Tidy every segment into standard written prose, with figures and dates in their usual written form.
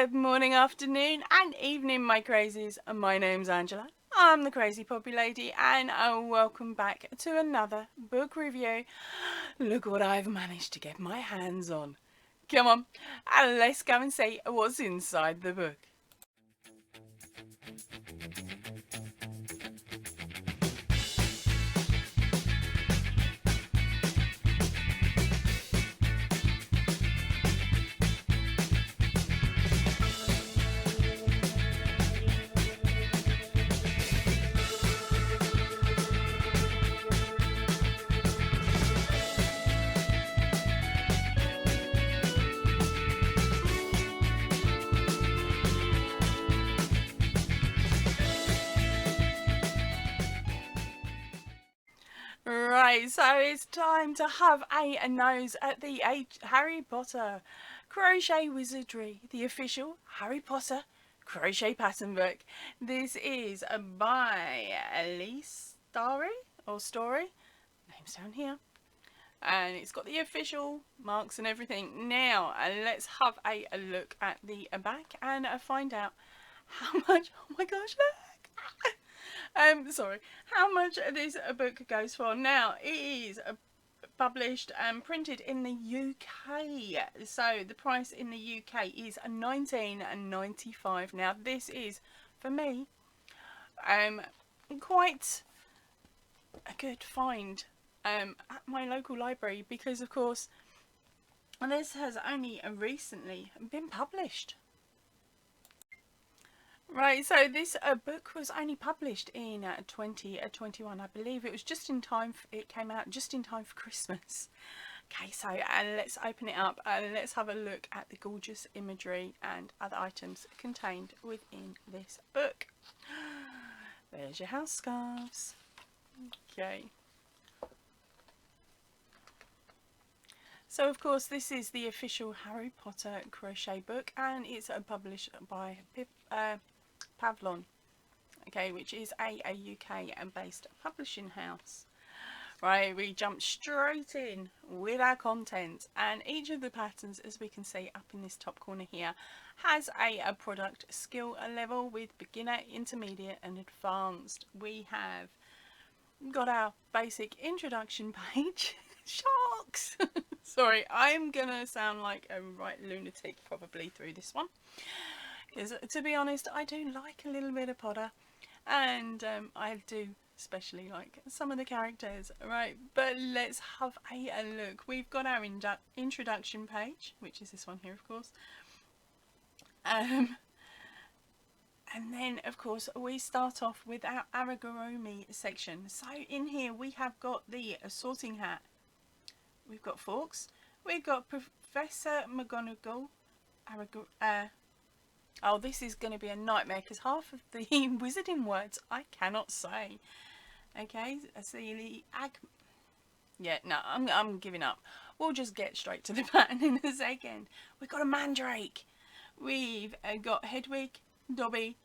Good morning, afternoon and evening, my crazies. My name's Angela. I'm the Crazy Poppy Lady and welcome back to another book review. Look what I've managed to get my hands on. Come on, let's go and see what's inside the book. Right, so it's time to have a nose at the Harry Potter Crochet Wizardry, the official Harry Potter crochet pattern book. This is by Lee Sartoriy, name's down here, and it's got the official marks and everything. Now let's have a look at the back and find out how much. Oh my gosh, look! Sorry, how much this book goes for. Now, it is published and printed in the UK. So the price in the UK is $19.95. Now, this is, for me, quite a good find at my local library because, of course, this has only recently been published. Right, so this book was only published in 2021. I believe it was just in time, it came out just in time for Christmas. Okay, so let's open it up and let's have a look at the gorgeous imagery and other items contained within this book. There's your house scarves. Okay. So, of course, this is the official Harry Potter crochet book and it's published by Pavlon, okay, which is a UK based publishing house. Right, we jump straight in with our content, and each of the patterns, as we can see up in this top corner here, has a product skill level with beginner, intermediate and advanced. We have got our basic introduction page. Sharks! Sorry, I'm gonna sound like a right lunatic probably through this one. Because, to be honest, I do like a little bit of Potter, and I do especially like some of the characters, right? But let's have a look. We've got our introduction page, which is this one here, of course. And then, of course, we start off with our Amigurumi section. So in here we have got the sorting hat. We've got Fawkes. We've got Professor Mcgonagall. Oh, this is going to be a nightmare because half of the wizarding words I cannot say. Okay, yeah, no, I'm giving up. We'll just get straight to the pattern in a second. We've got a Mandrake. We've got Hedwig, Dobby,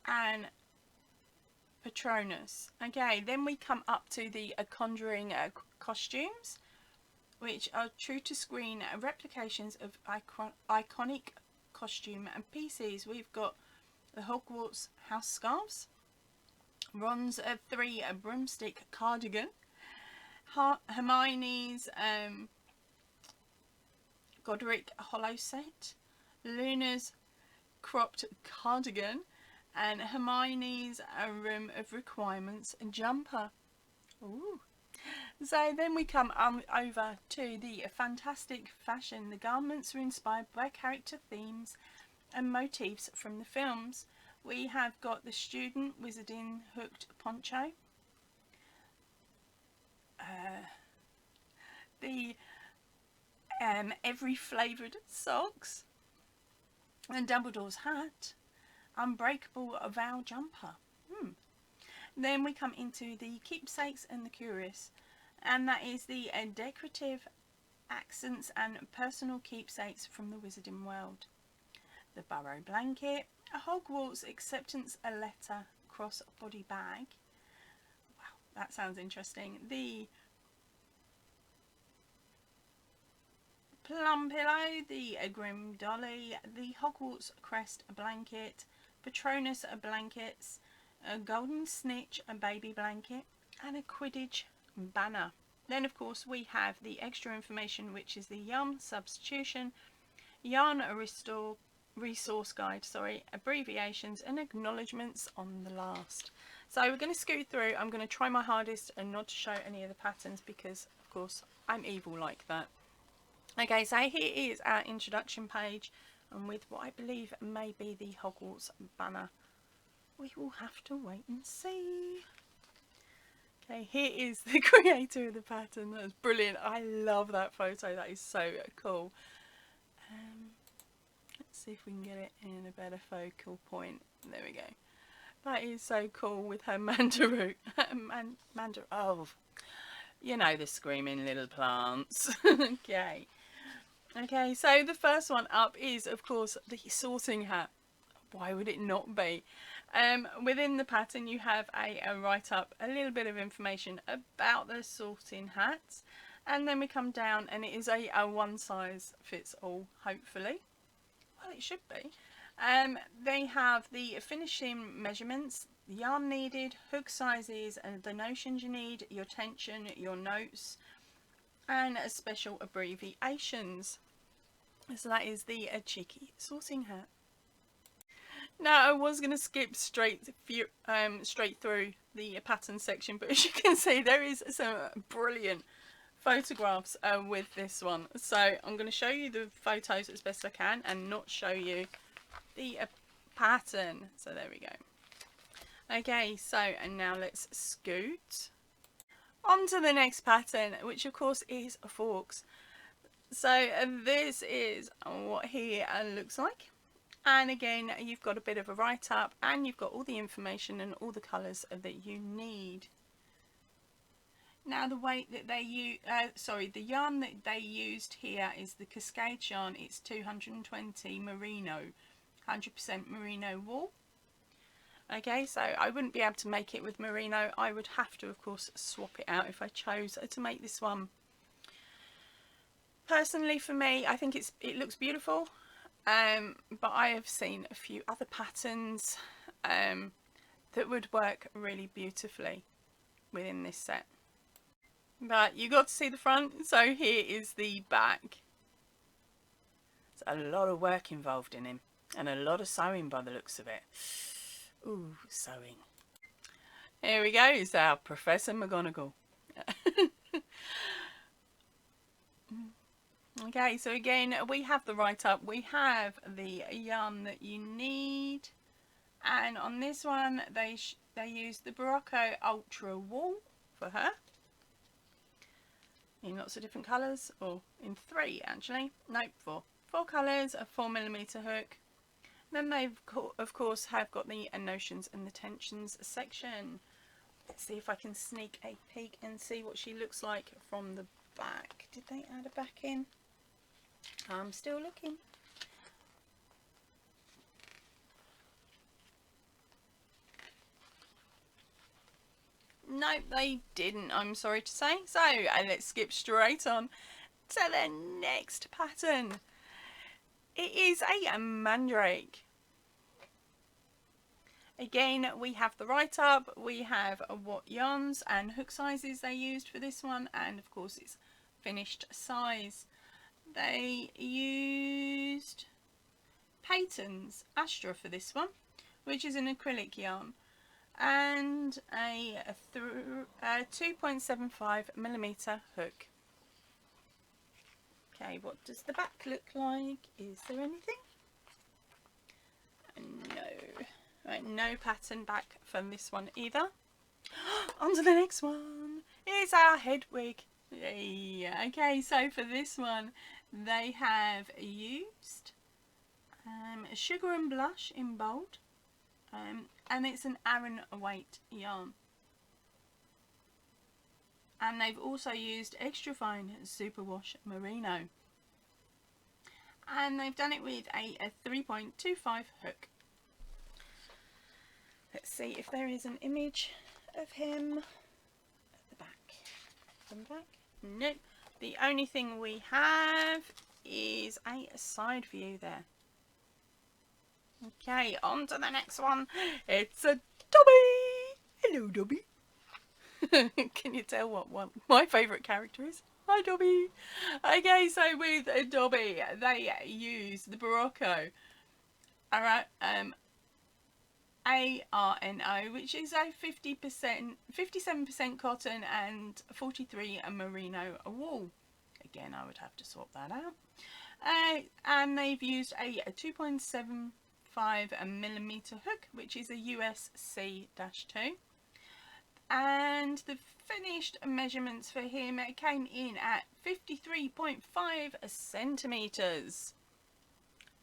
and Patronus. Okay, then we come up to the conjuring costumes, which are true to screen replications of iconic costume and pieces. We've got the Hogwarts house scarves, Ron's 3 broomstick cardigan, Hermione's Godric hollow set, Luna's cropped cardigan, and Hermione's room of requirements jumper. Ooh. So then we come over to the fantastic fashion. The garments are inspired by character themes and motifs from the films. We have got the student wizarding hooked poncho, the every flavoured socks, and Dumbledore's hat, Unbreakable vow jumper. Then we come into the keepsakes and the curios, and that is the decorative accents and personal keepsakes from the wizarding world. The Burrow blanket, a Hogwarts acceptance letter cross-body bag. Wow, that sounds interesting. The Plum pillow, the Grim dolly, the Hogwarts crest blanket, Patronus blankets, a golden snitch a baby blanket, and a Quidditch banner. Then of course we have the extra information, which is the yarn substitution, yarn restore resource guide, abbreviations and acknowledgements on the last. So we're going to scoot through. I'm going to try my hardest and not to show any of the patterns because of course I'm evil like that. Okay, so here is our introduction page, and with what I believe may be the Hogwarts banner. We will have to wait and see. Okay, here is the creator of the pattern. That's brilliant. I love that photo. That is so cool. Let's see if we can get it in a better focal point. There we go. That is so cool with her Mandrake. Oh, you know, the screaming little plants. Okay, so the first one up is, of course, the sorting hat. Why would it not be? Within the pattern, you have a write-up, a little bit of information about the sorting hats. And then we come down, and it is a one-size-fits-all, hopefully. Well, it should be. They have the finishing measurements, yarn needed, hook sizes, and the notions you need, your tension, your notes, and special abbreviations. So that is the cheeky sorting hat. Now I was going to skip straight through the pattern section, but as you can see there is some brilliant photographs with this one. So I'm going to show you the photos as best I can and not show you the pattern. So there we go. Okay, so and now let's scoot on to the next pattern, which of course is Fawkes. So this is what he looks like, and again you've got a bit of a write-up and you've got all the information and all the colours that you need. Now the weight that they use, the yarn that they used here is the Cascade yarn. It's 220 merino, 100% merino wool. Okay, so I wouldn't be able to make it with merino. I would have to, of course, swap it out if I chose to make this one. Personally, for me, I think it looks beautiful, but I have seen a few other patterns that would work really beautifully within this set. But you got to see the front, so here is the back. There's a lot of work involved in him, and a lot of sewing by the looks of it. Ooh, sewing. Here we go, it's our Professor Mcgonagall. Okay, so again, we have the write-up, we have the yarn that you need, and on this one they use the Burrow Ultra Wool for her, in lots of different colours, or in 3 actually, nope, 4 colours, a 4mm hook. Then they've of course have got the notions and the tensions section. Let's see if I can sneak a peek and see what she looks like from the back. Did they add a back in? I'm still looking. Nope, they didn't, I'm sorry to say. So let's skip straight on to the next pattern. It is a Mandrake. Again, we have the write-up, we have what yarns and hook sizes they used for this one, and of course it's finished size. They used Patronus Astra for this one, which is an acrylic yarn, and a 2.75mm hook. Okay, what does the back look like? Is there anything? No. Right, no pattern back from this one either. On to the next one. It's our Hedwig. Yeah. Okay, so for this one, they have used Sugar and Blush in bold, and it's an Aran weight yarn. And they've also used extra fine superwash merino, and they've done it with a 3.25 hook. Let's see if there is an image of him at the back. From back? Nope. The only thing we have is a side view there. Okay, on to the next one. It's a Dobby. Hello, Dobby. Can you tell what one my favourite character is? Hi, Dobby. Okay, so with Dobby, they use the Barocco. Alright, ARNO, which is a 57% cotton and 43 merino wool. Again, I would have to swap that out. And they've used a 2.75mm hook, which is a US C-2. And the finished measurements for him came in at 53.5 centimetres.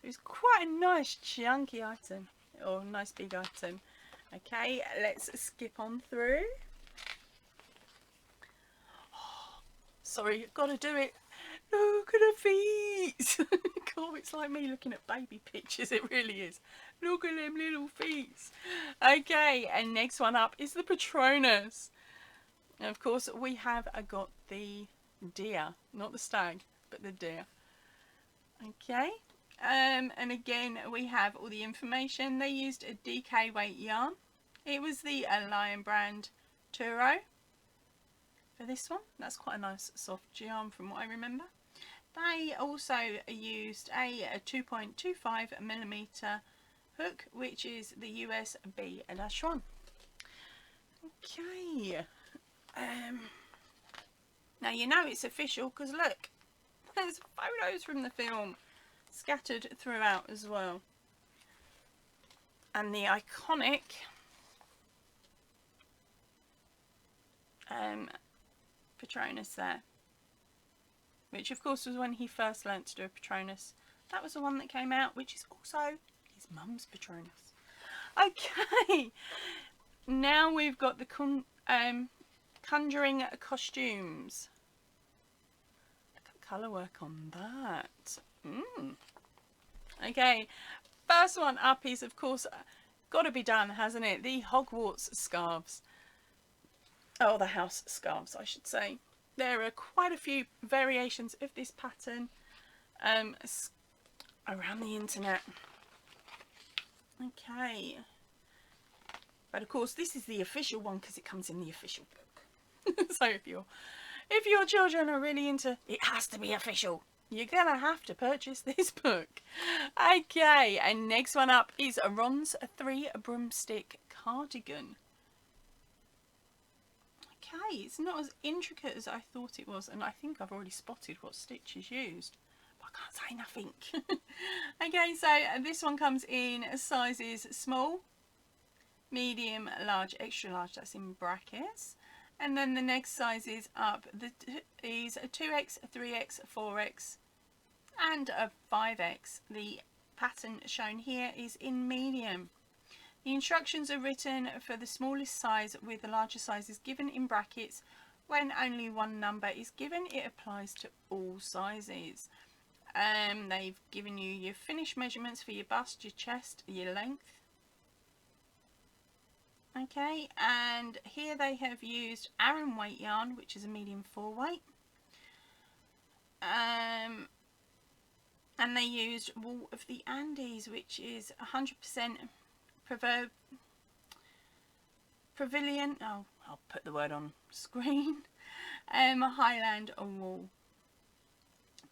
It's quite a nice chunky item, or nice big item. Okay, let's skip on through. Oh, sorry, gotta do it. Look at her feet. God, it's like me looking at baby pictures, it really is. Look at them little feet. Okay, and next one up is the Patronus. And of course, we have got the deer, not the stag, but the deer. Okay, and again, we have all the information. They used a DK weight yarn. It was the Lion brand Turo for this one. That's quite a nice soft yarn from what I remember. They also used a 2.25mm hook, which is the US B-1. Okay. Now you know it's official because look, there's photos from the film scattered throughout as well. And the iconic Patronus there, which of course was when he first learnt to do a Patronus. That was the one that came out, which is also his mum's Patronus. Okay, now we've got the conjuring costumes. Look at the colour work on that. Okay, first one up is of course got to be done, hasn't it? The Hogwarts scarves. Oh, the house scarves, I should say. There are quite a few variations of this pattern around the internet. Okay, but of course this is the official one because it comes in the official book. So if your children are really into it, has to be official, you're gonna have to purchase this book. Okay, and next one up is Ron's 3 Broomstick cardigan. Okay, it's not as intricate as I thought it was, and I think I've already spotted what stitch is used, but I can't say nothing. Okay, so this one comes in sizes small, medium, large, extra large, that's in brackets, and then the next sizes up is a 2x, 3x, 4x and a 5x. The pattern shown here is in medium. The instructions are written for the smallest size with the larger sizes given in brackets. When only one number is given, it applies to all sizes. They've given you your finished measurements for your bust, your chest, your length. Okay, and here they have used Aran weight yarn, which is a medium 4 weight. And they used wool of the Andes, which is 100% Pavilion. Oh, I'll put the word on screen. Highland wool,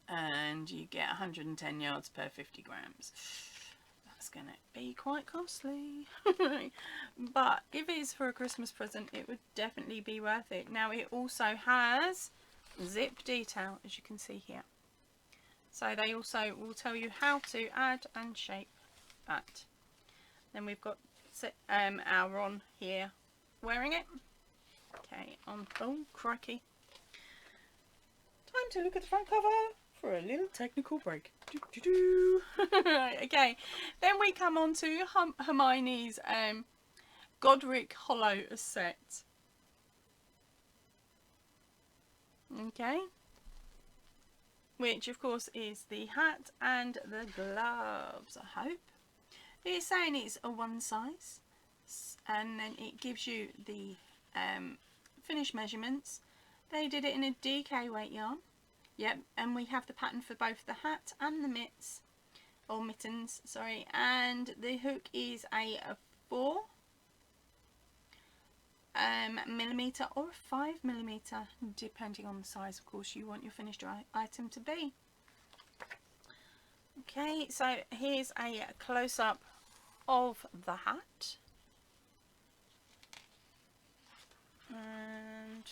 and you get 110 yards per 50 grams. That's going to be quite costly. But if it is for a Christmas present, it would definitely be worth it. Now it also has zip detail, as you can see here. So they also will tell you how to add and shape that. Then we've got our Ron here wearing it. Okay, oh crikey. Time to look at the front cover for a little technical break. Okay, then we come on to Hermione's Godric hollow set. Okay, which of course is the hat and the gloves, I hope. It's saying it's a 1 size, and then it gives you the finished measurements. They did it in a DK weight yarn, Yep, and we have the pattern for both the hat and the mitts, or mittens, sorry, and the hook is a 4 millimeter or a 5mm, depending on the size, of course, you want your finished item to be. Okay, so here's a close-up of the hat, and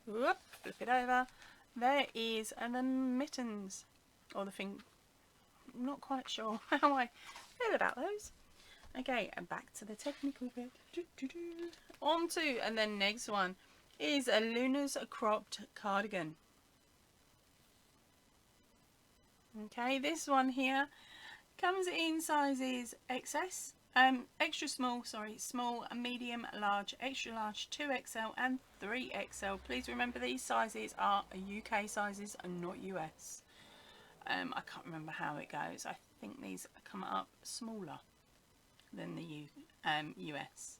whoop, flip it over. There is the mittens, or the thing. I'm not quite sure how I feel about those. Okay, and back to the technical bit. On to, and then next one is a Luna's cropped cardigan. Okay, this one here comes in sizes XS, extra small, sorry, small, medium, large, extra large, 2XL and 3XL. Please remember these sizes are UK sizes and not US. I can't remember how it goes. I think these come up smaller than the US.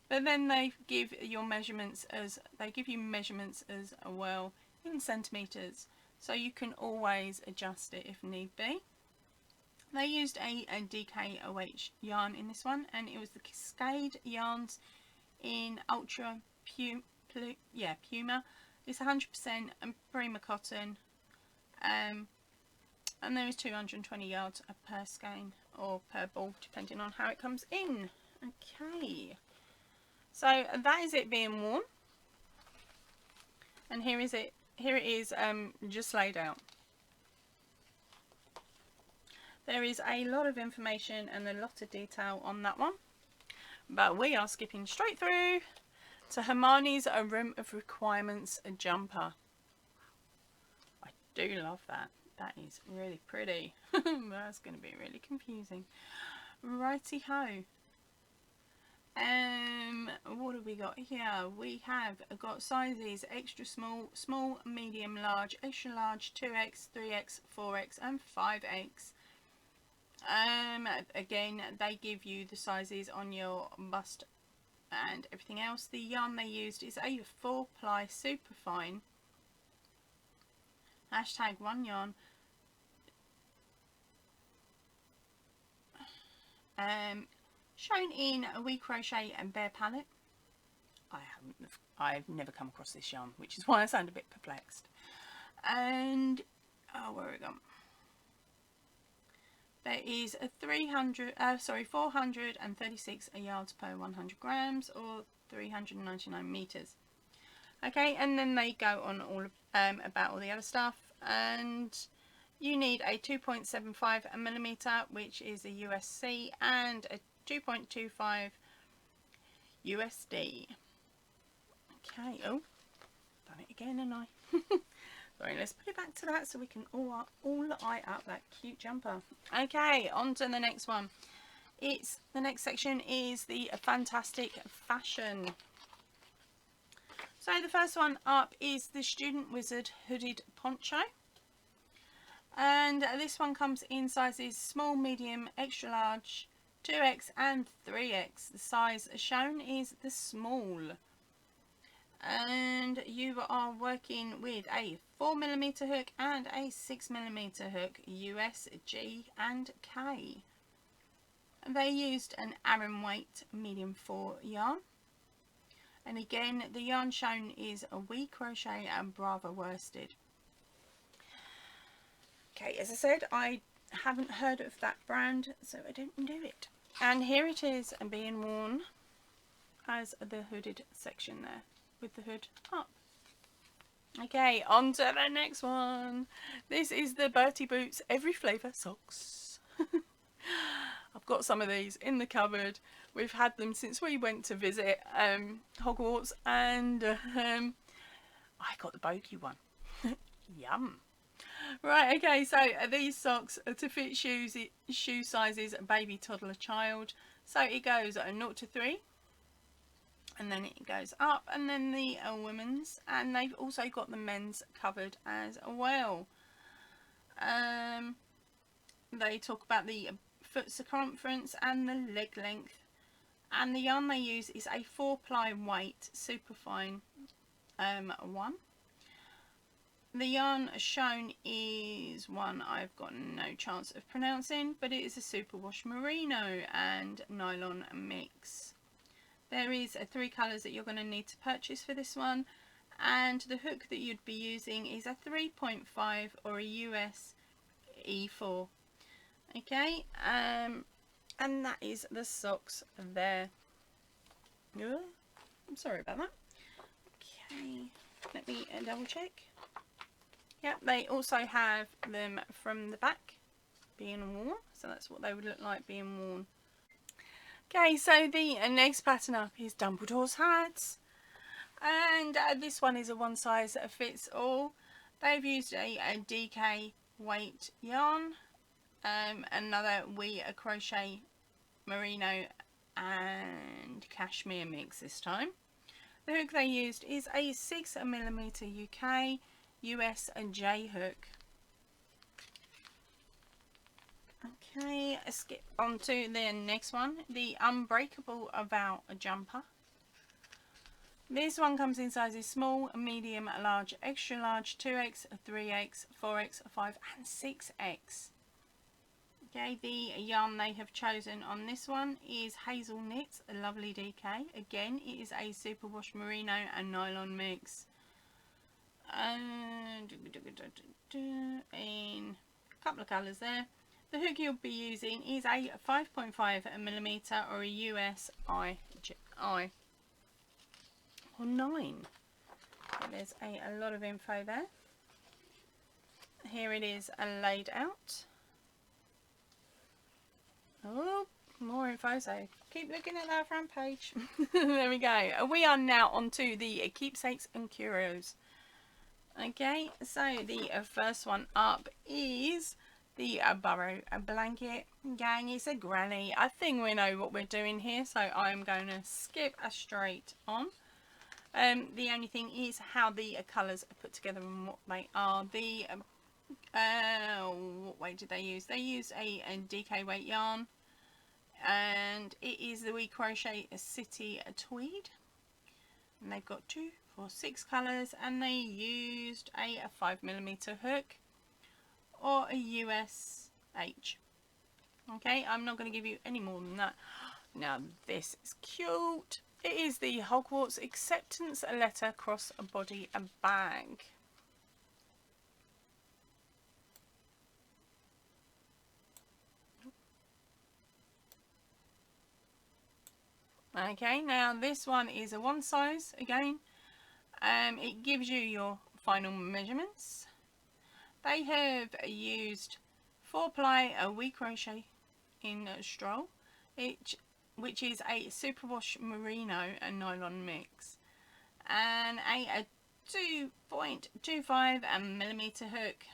But then they give your measurements as well in centimeters, so you can always adjust it if need be. They used a DKOH yarn in this one, and it was the Cascade yarns in Ultra Puma. It's 100% Prima cotton, and there is 220 yards per skein or per ball, depending on how it comes in. Okay, so that is it being worn, and here it is just laid out. There is a lot of information and a lot of detail on that one, but we are skipping straight through to Hermione's A Room of Requirements jumper. I do love that. That is really pretty. That's going to be really confusing. Righty ho. What have we got here? We have got sizes extra small, small, medium, large, extra large, 2X, 3X, 4X and 5X. Again, they give you the sizes on your bust and everything else. The yarn they used is a 4-ply superfine, #1 yarn, shown in a We Crochet and Bear palette. I've never come across this yarn, which is why I sound a bit perplexed. And where are we gone? There is a 436 yards per 100 grams, or 399 meters. Okay, and then they go on all about all the other stuff, and you need a 2.75 millimeter, which is a USC, and a 2.25 USD. Okay, oh, done it again, and I. Sorry, let's put it back to that so we can all eye up that cute jumper. Okay, on to the next one. The next section is the fantastic fashion. So the first one up is the Student Wizard hooded poncho. And this one comes in sizes small, medium, extra large, 2X and 3X. The size shown is the small. And you are working with a 4mm hook and a 6mm hook, US, G and K. They used an Aran weight medium 4 yarn, and again the yarn shown is a We Crochet and Brava worsted. Okay, as I said, I haven't heard of that brand, so I don't know it. And here it is being worn as the hooded section there, with the hood up. Okay, on to the next one. This is the Bertie Boots Every Flavour Socks. I've got some of these in the cupboard. We've had them since we went to visit Hogwarts, and I got the bogey one. Yum. Right, okay, so these socks are to fit shoe sizes baby, toddler, child. So it goes 0 to 3. And then it goes up, and then the women's, and they've also got the men's covered as well. They talk about the foot circumference and the leg length, and the yarn they use is a 4-ply weight superfine one. the yarn shown is one I've got no chance of pronouncing, but it is a superwash merino and nylon mix. There is 3 colours that you're going to need to purchase for this one, and the hook that you'd be using is a 3.5 or a US E4. Okay, and that is the socks there. I'm sorry about that. Okay, let me double check. Yep, they also have them from the back being worn, so that's what they would look like being worn. Okay, so the next pattern up is Dumbledore's hats, and this one is a one size fits all. They've used a DK weight yarn, another crochet merino and cashmere mix this time. The hook they used is a 6mm UK US and J hook. Okay, let's skip on to the next one, the Unbreakable Vow jumper. This one comes in sizes small, medium, large, extra large, 2X, 3X, 4X, 5 and 6X. Okay, the yarn they have chosen on this one is Hazel Knits, a lovely DK. Again, it is a superwash merino and nylon mix. And in a couple of colours there. The hook you'll be using is a 5.5mm or a US I or 9. So there's a lot of info there. Here it is laid out. Oh, more info, so keep looking at that front page. There we go. We are now on to the keepsakes and curios. Okay, so the first one up is the Burrow blanket. Gang, it's a granny. I think we know what we're doing here, so I'm going to skip straight on. The only thing is how the colours are put together and what they are. The what weight did they use? They used a DK weight yarn, and it is the Crochet City tweed, and they've got 2, 4, 6 colours, and they used a 5mm hook or a US H. Okay, I'm not going to give you any more than that. Now this is cute. It is the Hogwarts acceptance letter cross body bag. Okay, now this one is a one size again. It gives you your final measurements. They have used 4-ply crochet in Stroll, which is a superwash merino and nylon mix, and a 2.25mm hook.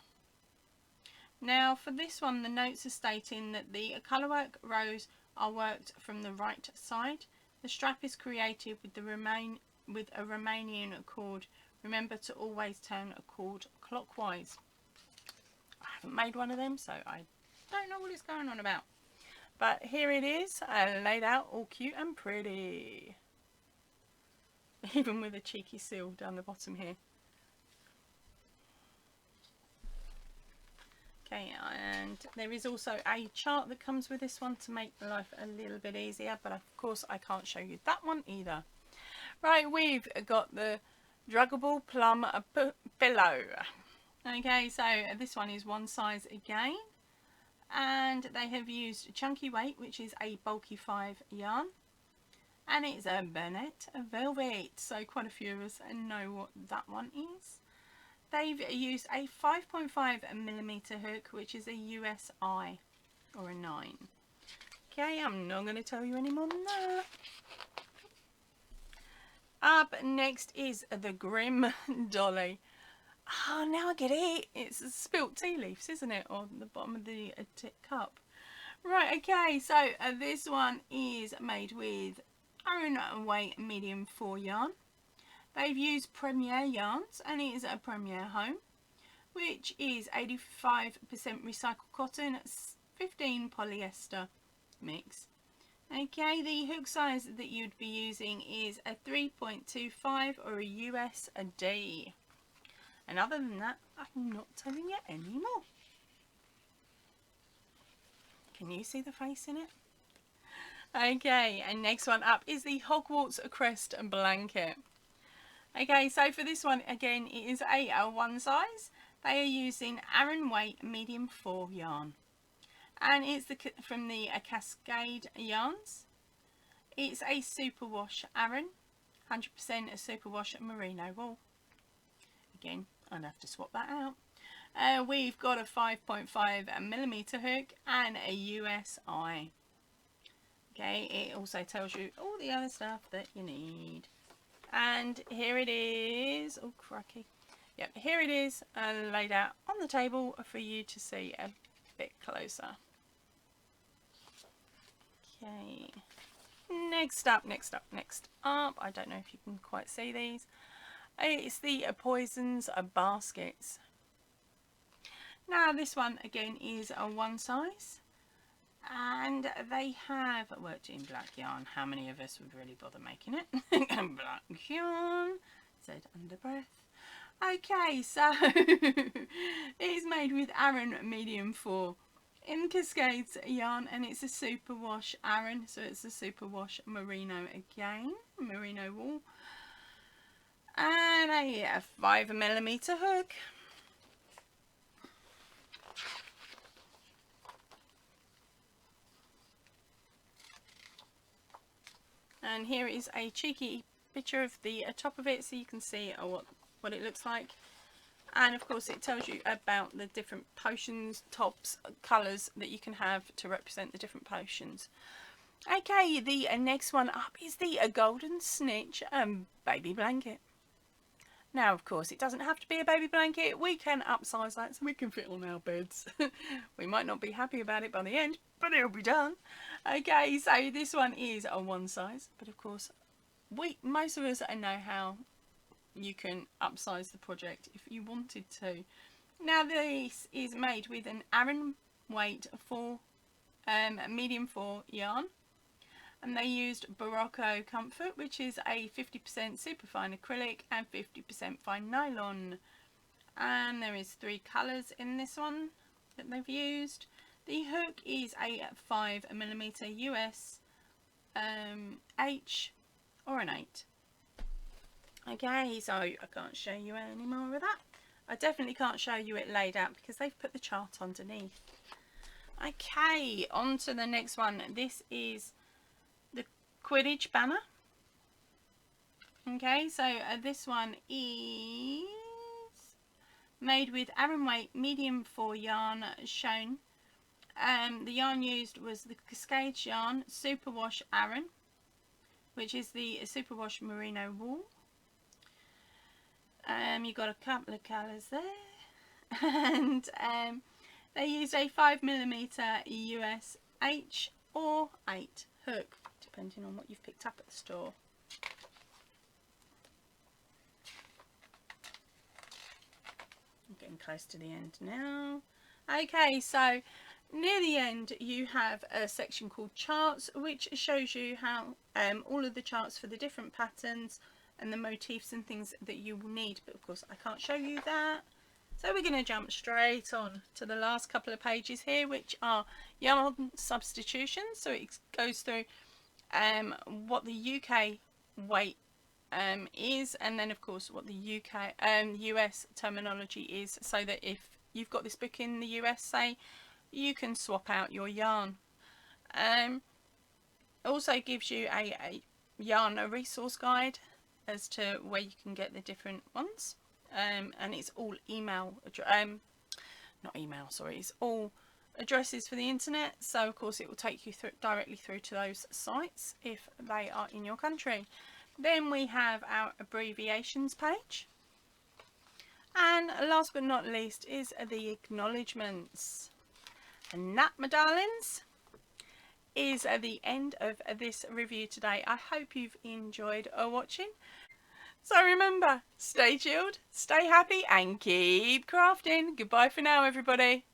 Now for this one, the notes are stating that the colourwork rows are worked from the right side. The strap is created with a Romanian cord. Remember to always turn a cord clockwise. I haven't made one of them, so I don't know what it's going on about. But here it is, laid out all cute and pretty. Even with a cheeky seal down the bottom here. Okay, and there is also a chart that comes with this one to make life a little bit easier, but of course I can't show you that one either. Right, we've got the Druggable Plum Pillow. Okay, so this one is one size again, and they have used Chunky Weight, which is a bulky 5 yarn, and it's a Burnett Velvet, so quite a few of us know what that one is. They've used a 5.5mm hook, which is a US I or a 9. Okay, I'm not going to tell you any more than that. Up next is the Grim Dolly. Ah, now I get it. It's spilt tea leaves, isn't it? On the bottom of the cup. Right, okay, so this one is made with own weight medium 4 yarn. They've used Premier yarns, and it is a Premier Home, which is 85% recycled cotton, 15 polyester mix. Okay, the hook size that you'd be using is a 3.25 or a US D. And other than that, I'm not telling you anymore. Can you see the face in it? Okay, and next one up is the Hogwarts crest blanket. Okay, so for this one, again, it is a one size. They are using Aran weight medium 4 yarn. And it's from the Cascade yarns. It's a superwash Aran, 100% a superwash merino wool. Again, I'd have to swap that out. We've got a 5.5mm hook and a USI. Okay, it also tells you all the other stuff that you need. And here it is. Oh, cracky. Yep, here it is, laid out on the table for you to see a bit closer. Okay. Next up. I don't know if you can quite see these. It's the Poisons baskets. Now this one again is a one size, and they have worked in black yarn. How many of us would really bother making it? Black yarn, said under breath. Okay, so it's made with Aran medium 4 in Cascades yarn, and it's a superwash Aran, so it's a superwash merino again, merino wool, and a 5mm hook. And here is a cheeky picture of the top of it, so you can see what it looks like. And of course it tells you about the different potions, tops, colours that you can have to represent the different potions. Okay, the next one up is the Golden Snitch baby blanket. Now of course it doesn't have to be a baby blanket, we can upsize that so we can fit on our beds. We might not be happy about it by the end, but it'll be done. Okay, so this one is a one size, but of course most of us know how you can upsize the project if you wanted to. Now this is made with an Aran weight medium 4 yarn, and they used Barocco Comfort, which is a 50% superfine acrylic and 50% fine nylon, and there is 3 colours in this one that they've used. The hook is a 5mm US H or an 8. Okay, so I can't show you any more of that. I definitely can't show you it laid out because they've put the chart underneath. Okay, on to the next one. This is the Quidditch banner. Okay, so this one is made with Aran weight medium 4 yarn shown. The yarn used was the Cascades yarn superwash Aran, which is the superwash merino wool. You've got a couple of colours there, and they used a 5mm US H or 8 hook, depending on what you've picked up at the store. I'm getting close to the end now. Okay, so near the end you have a section called charts, which shows you how all of the charts for the different patterns and the motifs and things that you will need, but of course I can't show you that. So we're going to jump straight on to the last couple of pages here, which are yarn substitutions. So it goes through what the UK weight is, and then of course what the UK US terminology is, so that if you've got this book in the US, say, you can swap out your yarn. Also gives you a yarn resource guide as to where you can get the different ones, and it's all it's all addresses for the internet, so of course it will take you directly through to those sites if they are in your country. Then we have our abbreviations page, and last but not least is the acknowledgements. And that, my darlings, is the end of this review today. I hope you've enjoyed watching. So remember, stay chilled, stay happy, and keep crafting. Goodbye for now, everybody.